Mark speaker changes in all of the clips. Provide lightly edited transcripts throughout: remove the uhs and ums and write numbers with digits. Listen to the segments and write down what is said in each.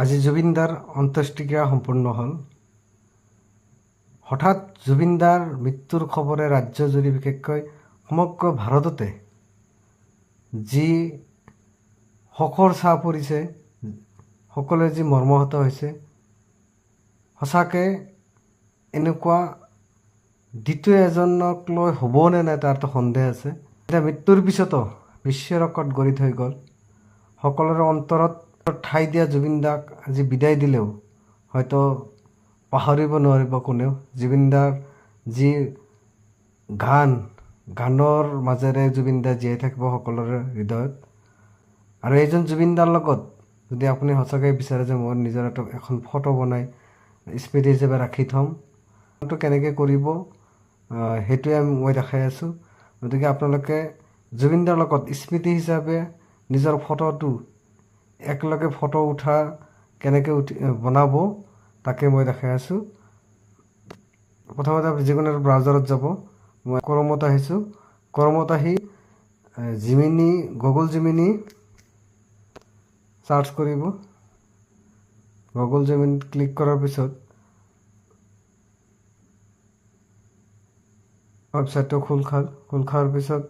Speaker 1: আজি জুবিনদাৰ অন্ত্যেষ্টিক্ৰিয়া সম্পূৰ্ণ হ'ল। হঠাৎ জুবিনদাৰ মৃত্যুৰ খবৰে ৰাজ্যজুৰি বিশেষকৈ সমগ্ৰ ভাৰততে যি শোকৰ ছাঁ পৰিছে, সকলোৱে যি মৰ্মাহত হৈছে, সঁচাকে এনেকুৱা দ্বিতীয় এজনক লৈ হ'বনে নাই তাৰতো সন্দেহ আছে। এতিয়া মৃত্যুৰ পিছতো বিশ্ব ৰেকৰ্ড গঢ়ি থৈ গ'ল। সকলোৰে অন্তৰত ঠাই দিয়া জুবিনদাক আজি বিদায় দিলেও হয়তো পাহৰিব নোৱাৰিব কোনেও। জুবিনদাৰ যি গানৰ মাজেৰে জুবিনদা জীয়াই থাকিব সকলোৰে হৃদয়ত। আৰু এইজন জুবিনদাৰ লগত যদি আপুনি সঁচাকৈ বিচাৰে যে মই নিজৰ এখন ফটো বনাই স্মৃতি হিচাপে ৰাখি থ'ম, ফটো কেনেকৈ কৰিব সেইটোৱে মই দেখাই আছোঁ। গতিকে আপোনালোকে জুবিনদাৰ লগত স্মৃতি হিচাপে নিজৰ ফটোটো একেলগে ফটো উঠা কেনেকৈ বনাব তাকে মই দেখাই আছোঁ। প্ৰথমতে যিকোনো এটা ব্ৰাউজাৰত যাব। মই ক্ৰমত আহিছোঁ। ক্ৰমত আহি গুগল জিমিনি চাৰ্চ কৰিব। গুগল জিমিনিত ক্লিক কৰাৰ পিছত ৱেবছাইটটো খোল খোৱাৰ পিছত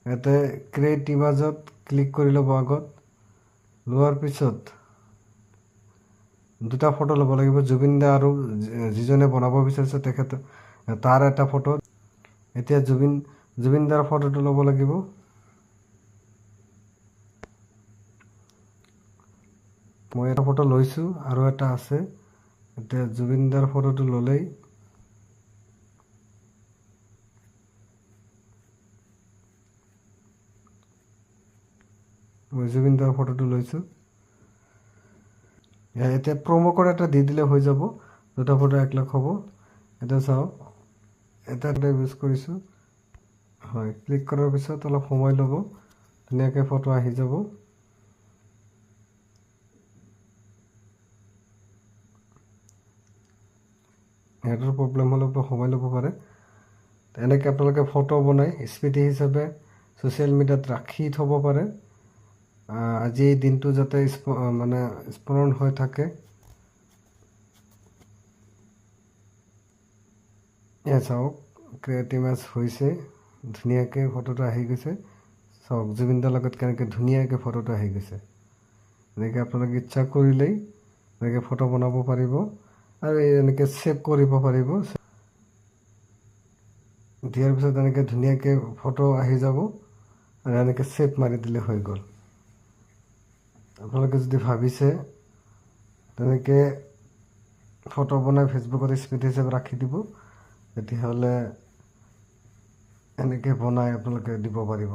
Speaker 1: ইয়াতে ক্ৰিয়েট ইমেজত ক্লিক কৰি ল'ব। আগত লোৱাৰ পিছত দুটা ফটো ল'ব লাগিব, জুবিনদা আৰু যিজনে বনাব বিচাৰিছে তেখেত তাৰ এটা ফটো। এতিয়া জুবিনদাৰ ফটোটো ল'ব লাগিব। মই এটা ফটো লৈছোঁ আৰু এটা আছে। এতিয়া জুবিনদাৰ ফটোটো ল'লেই মই জুবিনদাৰ ফটোটো লৈছোঁ। এতিয়া প্ৰমো কোড এটা দি দিলে হৈ যাব, দুটা ফটো 1 লাখ হ'ব। এতিয়া চাওক, এটা ইউজ কৰিছোঁ। হয়, ক্লিক কৰাৰ পিছত অলপ সময় ল'ব, ধুনীয়াকৈ ফটো আহি যাব। নেটৰ প্ৰব্লেম হ'লে সময় ল'ব পাৰে। এনেকৈ আপোনালোকে ফটো বনাই স্মৃতি হিচাপে ছ'চিয়েল মিডিয়াত ৰাখি থ'ব পাৰে। আজি এই দিনটো যাতে স্মৰণ হৈ থাকে। এয়া চাওক, ক্ৰিয়েট ইমেজ হৈছে, ধুনীয়াকৈ ফটোটো আহি গৈছে। চাওক জুবিনদাৰ লগত কেনেকৈ ধুনীয়াকৈ ফটোটো আহি গৈছে। এনেকৈ আপোনালোকে ইচ্ছা কৰিলেই এনেকৈ ফটো বনাব পাৰিব আৰু এনেকৈ ছেভ কৰিব পাৰিব। দিয়াৰ পিছত এনেকৈ ধুনীয়াকৈ ফটো আহি যাব আৰু এনেকৈ ছেভ মাৰি দিলে হৈ গ'ল। আপোনালোকে যদি ভাবিছে তেনেকৈ ফটো বনাই ফেচবুকত স্মৃতি হিচাপে ৰাখি দিব, তেতিয়াহ'লে এনেকৈ বনাই আপোনালোকে দিব পাৰিব।